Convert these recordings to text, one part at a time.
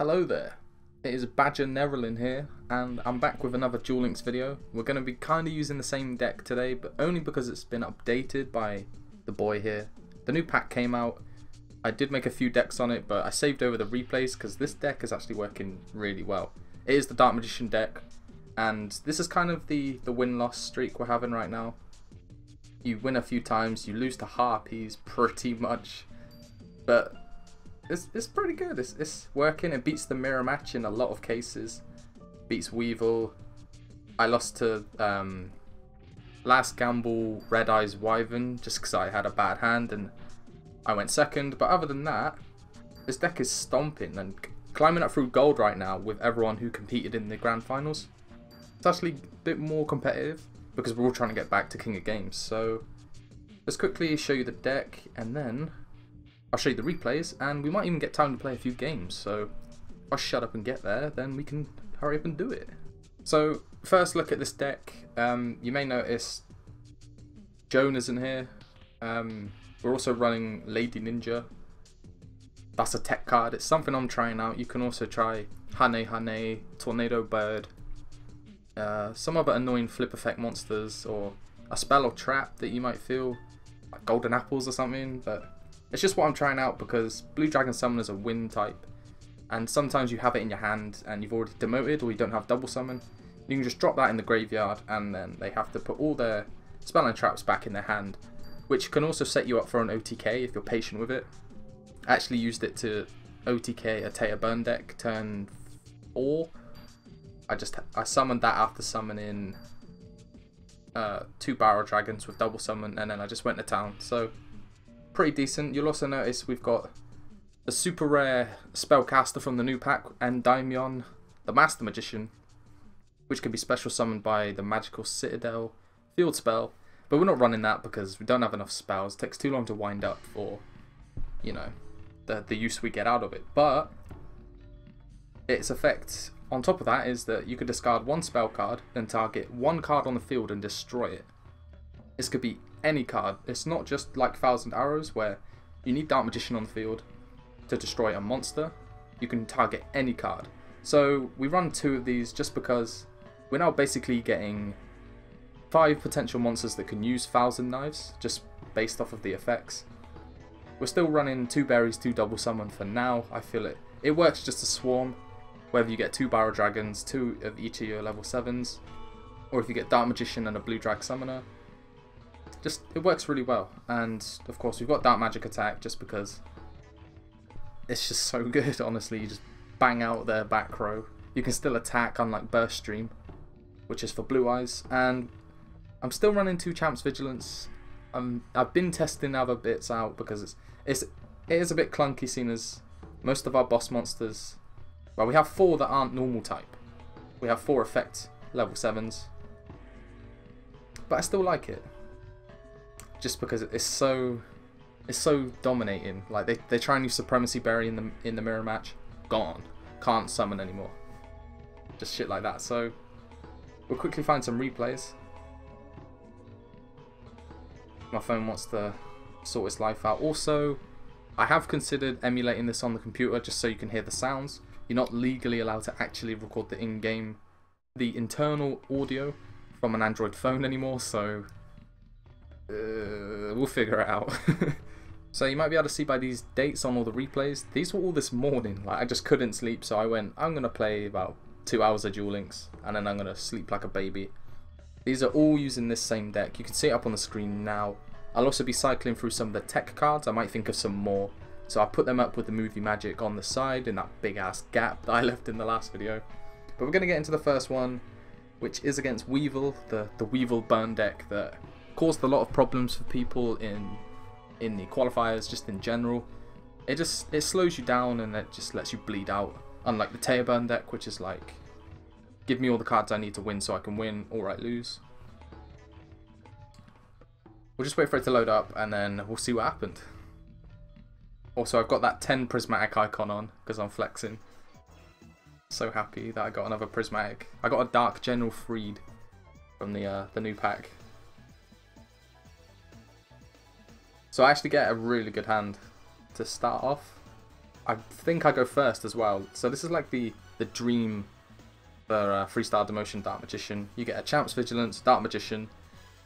Hello there, it is Badger Nerylin here, and I'm back with another Duel Links video. We're going to be kind of using the same deck today, but only because it's been updated by the boy here. The new pack came out. I did make a few decks on it, but I saved over the replays because this deck is actually working really well. It is the Dark Magician deck, and this is kind of the win-loss streak we're having right now. You win a few times, you lose to Harpies pretty much, but it's pretty good. It's working. It beats the mirror match in a lot of cases. Beats Weevil. I lost to last gamble Red Eyes Wyvern just because I had a bad hand and I went second. But other than that, this deck is stomping and climbing up through gold right now with everyone who competed in the grand finals. It's actually a bit more competitive because we're all trying to get back to King of Games. So let's quickly show you the deck and then I'll show you the replays, and we might even get time to play a few games, so if I shut up and get there, then we can hurry up and do it. So, first look at this deck. You may notice Joan isn't here. We're also running Lady Ninja. That's a tech card. It's something I'm trying out. You can also try Hane Hane, Tornado Bird, some other annoying flip effect monsters, or a spell or trap that you might feel, like Golden Apples or something, but it's just what I'm trying out because Blue Dragon Summoners are wind type, and sometimes you have it in your hand and you've already demoted or you don't have double summon. You can just drop that in the graveyard and then they have to put all their spell and traps back in their hand, which can also set you up for an OTK if you're patient with it. I actually used it to OTK a Taya Burn deck turn 4. I summoned that after summoning 2 Barrel Dragons with double summon, and then I just went to town. So pretty decent. You'll also notice we've got a super rare spellcaster from the new pack, Endymion, the Master Magician, which can be special summoned by the Magical Citadel field spell, but we're not running that because we don't have enough spells. It takes too long to wind up for, you know, the use we get out of it. But its effect on top of that is that you could discard 1 spell card, then target 1 card on the field and destroy it. This could be any card. It's not just like Thousand Arrows where you need Dark Magician on the field to destroy a monster. You can target any card. So we run 2 of these just because we're now basically getting 5 potential monsters that can use Thousand Knives just based off of the effects. We're still running 2 berries, 2 double summon for now. I feel it works just to swarm, whether you get 2 Barrel Dragons, 2 of each of your level 7s, or if you get Dark Magician and a Blue Drag Summoner. It works really well, and of course we've got Dark Magic Attack just because it's just so good. Honestly, you just bang out their back row. You can still attack, unlike Burst Stream, which is for Blue Eyes, and I'm still running 2 Champs Vigilance. I've been testing other bits out because it is a bit clunky, seeing as most of our boss monsters, well, we have 4 that aren't normal type. We have 4 effect level 7s, but I still like it. Just because it's so dominating. Like they try and use Supremacy Berry in the mirror match, gone, can't summon anymore. Just shit like that. So we'll quickly find some replays. My phone wants to sort its life out. Also, I have considered emulating this on the computer just so you can hear the sounds. You're not legally allowed to actually record the internal audio from an Android phone anymore, so we'll figure it out. So you might be able to see by these dates on all the replays, these were all this morning. Like, I just couldn't sleep, so I went, I'm gonna play about 2 hours of Duel Links and then I'm gonna sleep like a baby. These are all using this same deck. You can see it up on the screen now. I'll also be cycling through some of the tech cards. I might think of some more, so I put them up with the movie magic on the side in that big ass gap that I left in the last video. But we're gonna get into the first one, which is against Weevil, the Weevil burn deck that caused a lot of problems for people in the qualifiers, just in general. It slows you down and it just lets you bleed out, unlike the Taya Burn deck, which is like, give me all the cards I need to win so I can win or I lose. We'll just wait for it to load up and then we'll see what happened. Also, I've got that 10 prismatic icon on because I'm flexing. So happy that I got another prismatic. I got a Dark General Freed from the new pack. So I actually get a really good hand to start off. I think I go first as well. So this is like the dream for 3-star Demotion Dark Magician. You get a Champ's Vigilance, Dark Magician,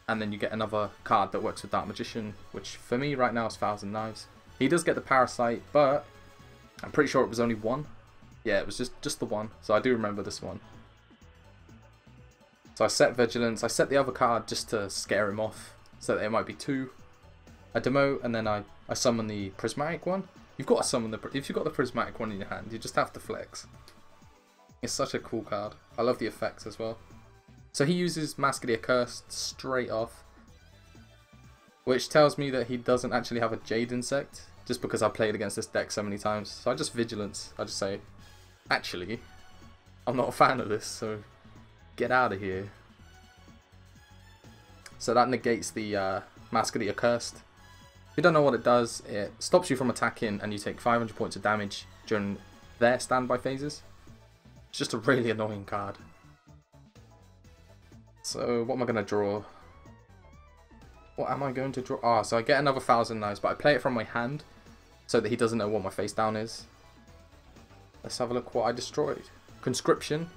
and then you get another card that works with Dark Magician, which for me right now is Thousand Knives. He does get the Parasite, but I'm pretty sure it was only one. Yeah, it was just the one, so I do remember this one. So I set Vigilance, I set the other card just to scare him off, so that it might be 2. I demote, and then I summon the Prismatic one. You've got to summon if you've got the Prismatic one in your hand, you just have to flex. It's such a cool card. I love the effects as well. So he uses Mask of the Accursed straight off, which tells me that he doesn't actually have a Jade Insect, just because I played against this deck so many times. So I just Vigilance. I just say, actually, I'm not a fan of this, so get out of here. So that negates the Mask of the Accursed. If you don't know what it does, it stops you from attacking and you take 500 points of damage during their standby phases. It's just a really annoying card. So what am I going to draw? What am I going to draw? Ah, so I get another Thousand Knives, but I play it from my hand so that he doesn't know what my face down is. Let's have a look what I destroyed. Conscription.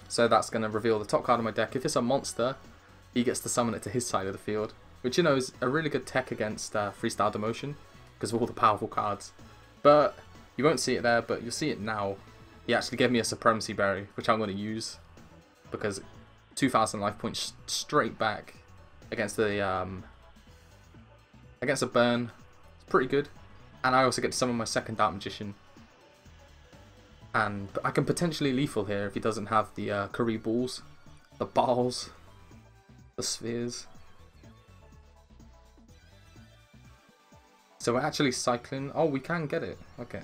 So that's going to reveal the top card of my deck. If it's a monster, he gets to summon it to his side of the field, which, you know, is a really good tech against 3-star Demotion because of all the powerful cards. But you won't see it there, but you'll see it now. He actually gave me a Supremacy Berry, which I'm going to use because 2,000 life points straight back against the against a burn. It's pretty good, and I also get to summon my second Dark Magician. And I can potentially lethal here if he doesn't have the Curry Balls, the Balls, the Spheres. So we're actually cycling. Oh, we can get it. Okay.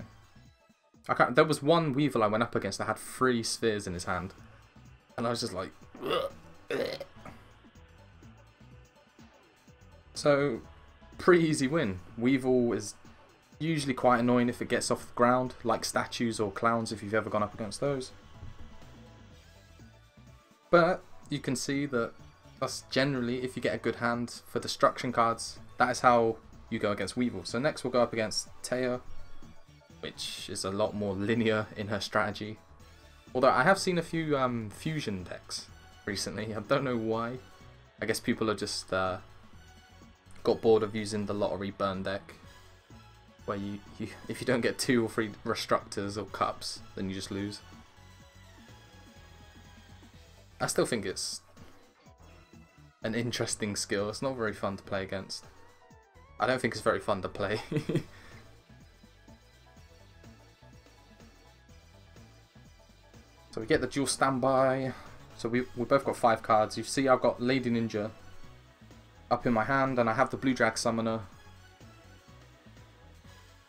There was one Weevil I went up against that had 3 Spheres in his hand, and I was just like, ugh. So pretty easy win. Weevil is usually quite annoying if it gets off the ground, like statues or clowns if you've ever gone up against those. But you can see that that's generally, if you get a good hand for destruction cards, that is how you go against Weevil. So next we'll go up against Taya, which is a lot more linear in her strategy. Although I have seen a few fusion decks recently, I don't know why. I guess people are just got bored of using the lottery burn deck, where if you don't get 2 or 3 Restructors or Cups, then you just lose. I still think it's an interesting skill. It's not very fun to play against. I don't think it's very fun to play. So we get the dual standby. So we both got 5 cards. You see I've got Lady Ninja up in my hand, and I have the Blue Drag Summoner.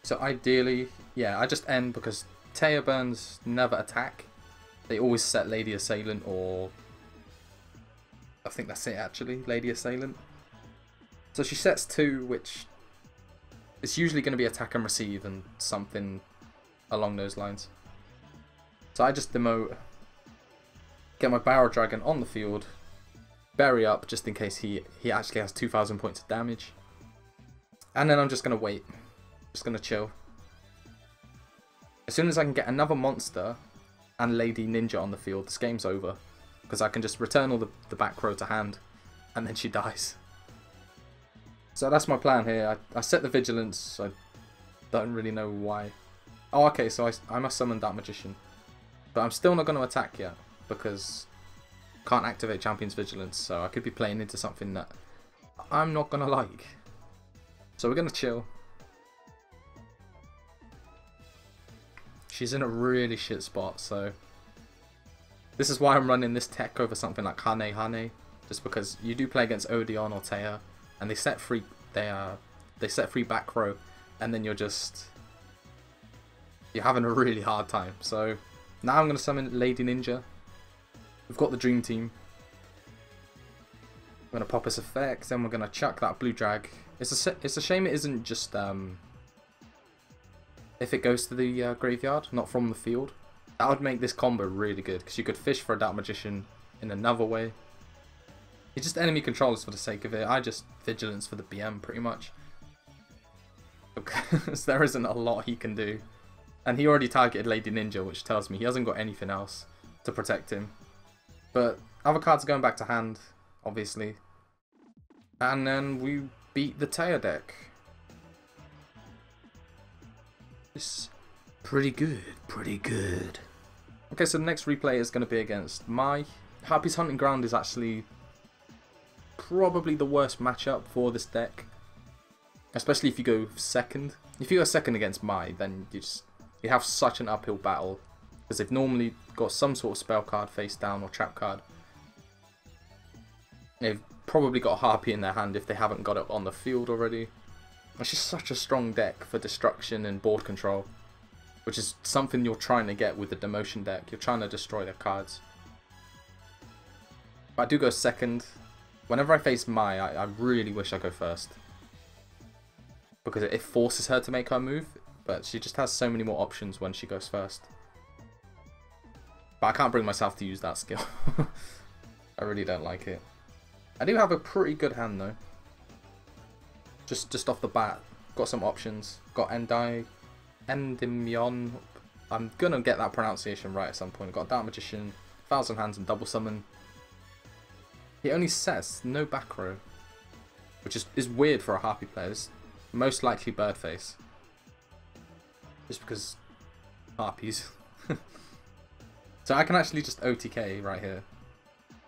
So ideally, yeah, I just end because Taya burns never attack. They always set Lady Assailant, or I think that's it actually, Lady Assailant. So she sets 2, which is usually going to be attack and receive and something along those lines. So I just demote, get my Barrel Dragon on the field, bury up just in case he actually has 2,000 points of damage. And then I'm just going to wait. Just going to chill. As soon as I can get another monster and Lady Ninja on the field, this game's over. Because I can just return all the back row to hand, and then she dies. So that's my plan here. I set the Vigilance. I don't really know why. Oh, okay, so I must summon Dark Magician. But I'm still not going to attack yet, because I can't activate Champion's Vigilance, so I could be playing into something that I'm not going to like. So we're going to chill. She's in a really shit spot, so this is why I'm running this tech over something like Hane, just because you do play against Odeon or Taya, and they set free back row, and then you're having a really hard time. So now I'm going to summon Lady Ninja. We've got the Dream Team. We're going to pop this effect, then we're going to chuck that Blue Drag. It's a shame it isn't just if it goes to the graveyard, not from the field. That would make this combo really good, because you could fish for a Dark Magician in another way. It's just enemy controllers for the sake of it. I just Vigilance for the BM pretty much. because there isn't a lot he can do. And he already targeted Lady Ninja, which tells me he hasn't got anything else to protect him. But other cards are going back to hand, obviously. And then we beat the Taya deck. It's pretty good, pretty good. Okay, so the next replay is going to be against Mai. Harpies Hunting Ground is actually probably the worst matchup for this deck. Especially if you go second. If you go second against Mai, then you have such an uphill battle. Because they've normally got some sort of spell card face down or trap card. They've probably got a Harpy in their hand if they haven't got it on the field already. It's just such a strong deck for destruction and board control. Which is something you're trying to get with the Demotion deck. You're trying to destroy their cards. But I do go second. Whenever I face Mai, I really wish I go first. Because it forces her to make her move. But she just has so many more options when she goes first. But I can't bring myself to use that skill. I really don't like it. I do have a pretty good hand though. Just off the bat. Got some options. Got Endymion. I'm gonna get that pronunciation right at some point. Got Dark Magician, 1000 Hands and Double Summon. He only says no back row. Which is weird for a Harpy player. It's most likely Birdface. Just because Harpies. So I can actually just OTK right here.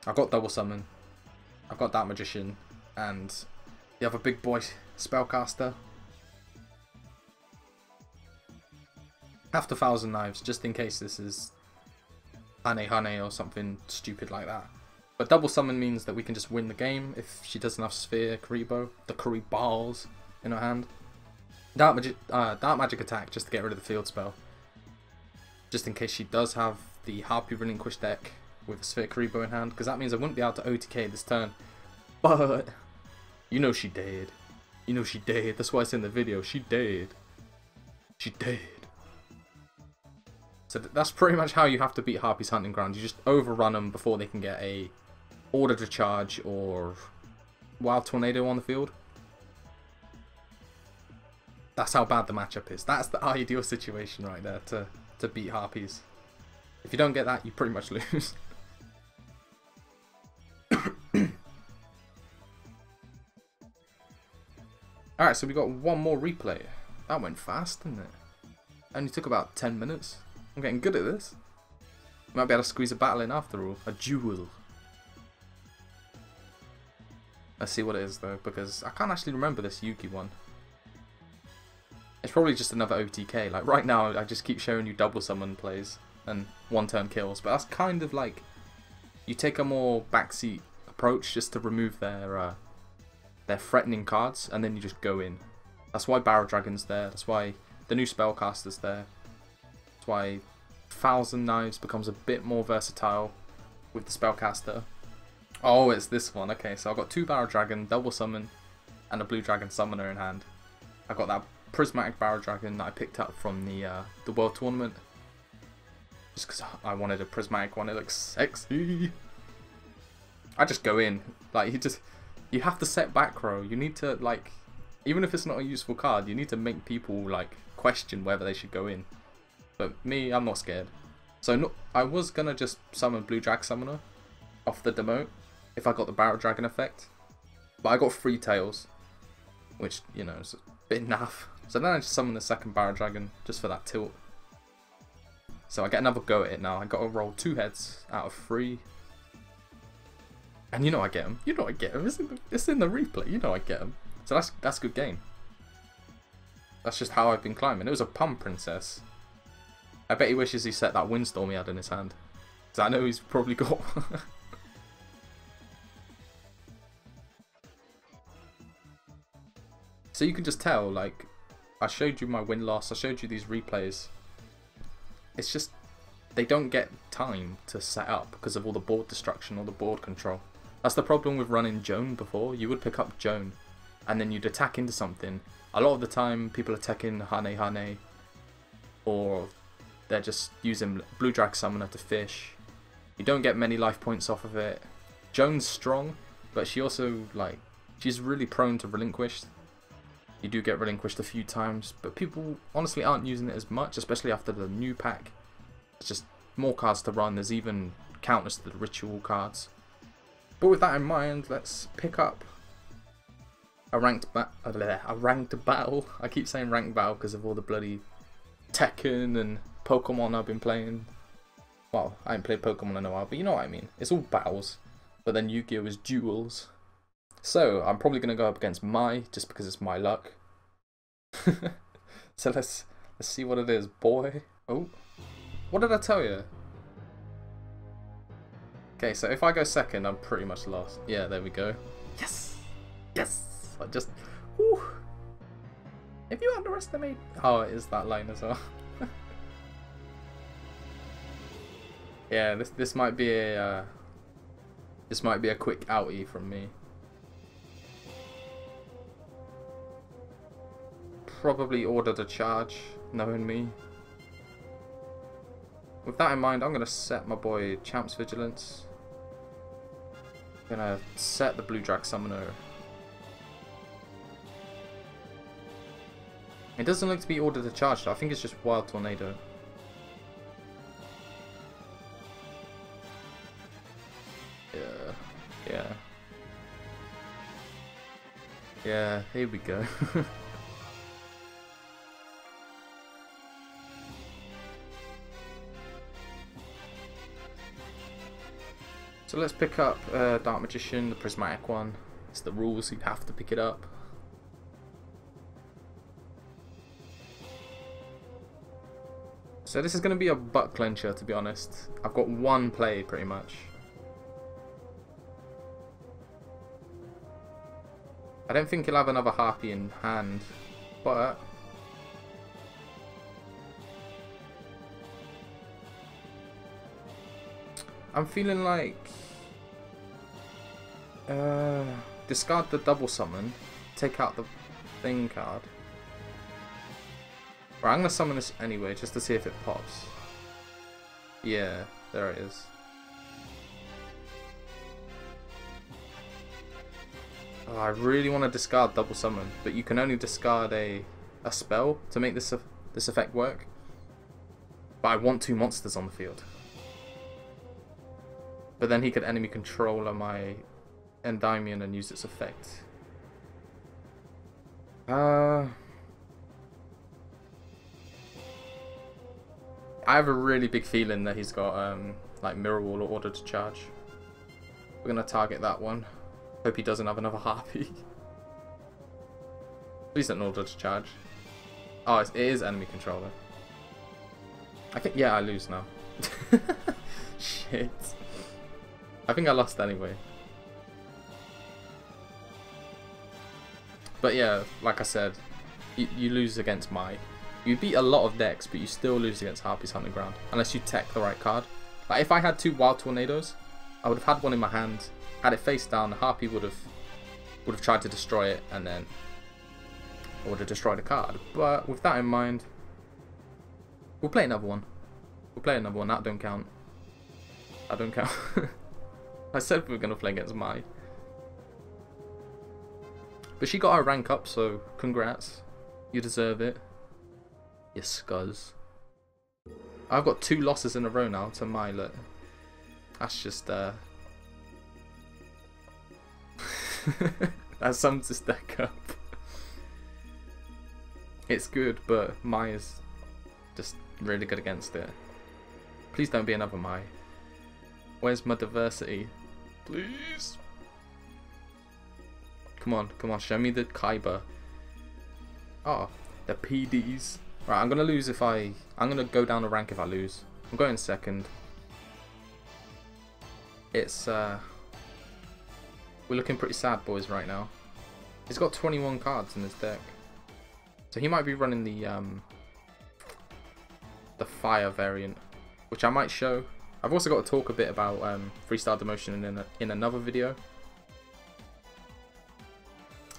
I've got Double Summon. I've got Dark Magician. And the other big boy Spellcaster. Have to 1000 Knives just in case this is Hane or something stupid like that. But Double Summon means that we can just win the game if she doesn't have Sphere, Karibo, the Karibals in her hand. Dark Magic Attack just to get rid of the field spell. Just in case she does have the Harpy Relinquish deck with a Sphere Karibo in hand. Because that means I wouldn't be able to OTK this turn. But you know she did. You know she did. That's why it's in the video. She did. She did. So that's pretty much how you have to beat Harpies Hunting Ground. You just overrun them before they can get a Order to Charge or Wild Tornado on the field. That's how bad the matchup is. That's the ideal situation right there to beat Harpies. If you don't get that, you pretty much lose. Alright, so we got one more replay. That went fast, didn't it? Only took about 10 minutes. I'm getting good at this. Might be able to squeeze a battle in after all. A duel. Let's see what it is though, because I can't actually remember this Yugioh one. It's probably just another OTK. Like right now, I just keep showing you Double Summon plays and one-turn kills. But that's kind of like you take a more backseat approach just to remove their threatening cards, and then you just go in. That's why Barrow Dragon's there. That's why the new Spellcaster's there. That's why 1000 Knives becomes a bit more versatile with the Spellcaster. Oh, it's this one. Okay, so I've got 2 Barrow Dragon, Double Summon, and a Blue Dragon Summoner in hand. I got that Prismatic Barrow Dragon that I picked up from the World Tournament. Just because I wanted a Prismatic one, it looks sexy. I just go in. Like, you have to set back row. You need to, like, even if it's not a useful card, you need to make people, like, question whether they should go in. But me, I'm not scared. So no, I was going to just summon Blue Drag Summoner off the demote if I got the Barrow Dragon effect. But I got 3 tails, which, you know, is a bit naff. So then I just summon the second Barrow Dragon just for that tilt. So I get another go at it now. I got to roll 2 heads out of 3. And you know I get him. You know I get him. It's in the replay. You know I get him. So that's a good game. That's just how I've been climbing. It was a Pum Princess. I bet he wishes he set that Windstorm he had in his hand. Because I know he's probably got So you can just tell, like, I showed you my win-loss, I showed you these replays. It's just, they don't get time to set up because of all the board destruction or the board control. That's the problem with running Joan before. You would pick up Joan, and then you'd attack into something. A lot of the time, people attacking Hane, or they're just using Blue Drag Summoner to fish. You don't get many life points off of it. Joan's strong, but she also, like, she's really prone to relinquish. you do get relinquished a few times, but people honestly aren't using it as much, especially after the new pack. It's just more cards to run. There's even counters to the ritual cards. But with that in mind, let's pick up a ranked battle. I keep saying ranked battle because of all the bloody Tekken and Pokemon I've been playing. Well, I haven't played Pokemon in a while, but you know what I mean. It's all battles, but then Yu-Gi-Oh is duels. So I'm probably gonna go up against Mai just because it's my luck. So let's see what it is, boy. Oh, what did I tell you? Okay, so if I go second, I'm pretty much lost. Yeah, there we go. Yes, yes. I just, whew. If you underestimate, oh, it is that line as well. Yeah, this might be a quick outie from me. Probably ordered a charge, knowing me. With that in mind, I'm gonna set my boy Champ's Vigilance. Gonna set the Blue Drag Summoner. It doesn't look to be ordered a charge though. I think it's just Wild Tornado. Yeah, here we go. So let's pick up Dark Magician, the prismatic one. It's the rules, you have to pick it up. So this is going to be a butt clencher, to be honest. I've got one play pretty much. I don't think he'll have another Harpy in hand, but I'm feeling like discard the double summon, take out the thing card. Right, I'm gonna summon this anyway just to see if it pops. Yeah, there it is. Oh, I really want to discard double summon, but you can only discard a spell to make this effect work. But I want 2 monsters on the field. But then he could enemy controller my Endymion and use its effect. I have a really big feeling that he's got like Mirror Wall or Order to Charge. We're gonna target that one. Hope he doesn't have another Harpy. Please don't Order to Charge. Oh, it is enemy controller. I think, yeah, I lose now. Shit. I think I lost anyway. But yeah, like I said, you lose against Mai. You beat a lot of decks, but you still lose against Harpies Hunting Ground. Unless you tech the right card. Like if I had 2 Wild Tornadoes, I would have had one in my hand. Had it face down, the Harpy would have tried to destroy it, and then I would have destroyed the card. But with that in mind, we'll play another one. We'll play another one. That don't count. That don't count. I said we were gonna play against Mai. But she got her rank up, so congrats. You deserve it. You scuzz. I've got 2 losses in a row now to Mai. Look. That's just that sums this deck up. It's good, but Mai is just really good against it. Please don't be another Mai. Where's my diversity? Please. Come on, show me the Kaiba. Oh, the PDs. Right, I'm gonna lose if I'm gonna go down a rank if I lose. I'm going second. It's we're looking pretty sad, boys, right now. He's got 21 cards in his deck, so he might be running the fire variant, which I might show. I've also got to talk a bit about 3-star Demotion in another video.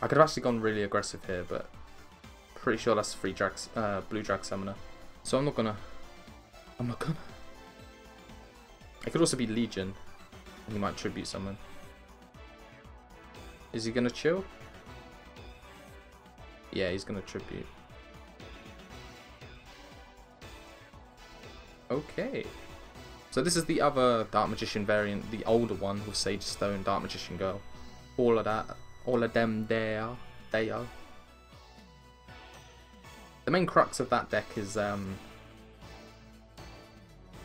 I could have actually gone really aggressive here, but pretty sure that's Blue Drag Summoner. So I'm not gonna. It could also be Legion, and he might tribute summon. Is he gonna chill? Yeah, he's gonna tribute. Okay. So this is the other Dark Magician variant, the older one with Sage Stone, Dark Magician Girl. All of them there. The main crux of that deck is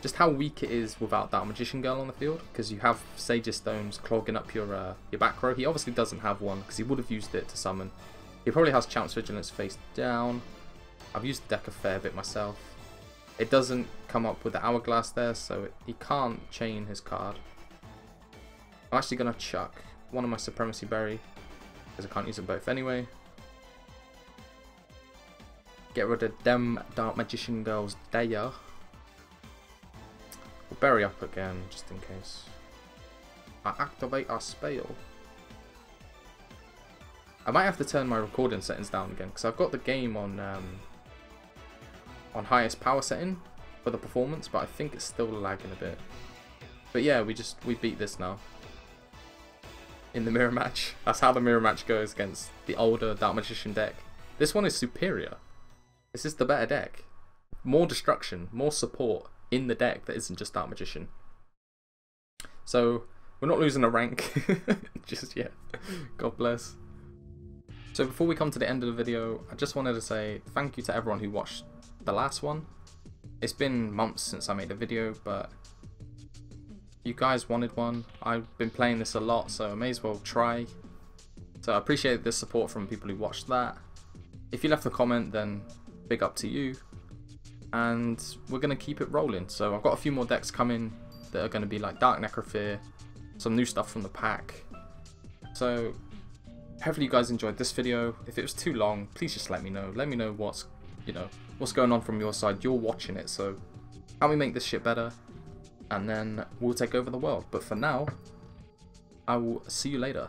just how weak it is without Dark Magician Girl on the field, because you have Sage Stones clogging up your back row. He obviously doesn't have one because he would have used it to summon. He probably has Champ's Vigilance face down. I've used the deck a fair bit myself. It doesn't come up with the Hourglass there, so he can't chain his card. I'm actually going to chuck one of my Supremacy Berry, because I can't use them both anyway. Get rid of them Dark Magician Girls there. We'll bury up again, just in case. I activate our spell. I might have to turn my recording settings down again, because I've got the game on highest power setting for the performance, but I think it's still lagging a bit. But yeah, we beat this now in the mirror match. That's how the mirror match goes against the older Dark Magician deck. This one is superior. This is the better deck. More destruction, more support in the deck that isn't just Dark Magician. So we're not losing a rank just yet. God bless. So before we come to the end of the video, I just wanted to say thank you to everyone who watched the last one. It's been months since I made a video, but you guys wanted one. I've been playing this a lot, so I may as well try. So I appreciate the support from people who watched that. If you left a comment, then big up to you. And we're going to keep it rolling. So I've got a few more decks coming that are going to be like Dark Necrofear, some new stuff from the pack. So hopefully you guys enjoyed this video. If it was too long, please just let me know. Let me know what's going on from your side. You're watching it, so help me make this shit better, and then we'll take over the world. But for now, I will see you later.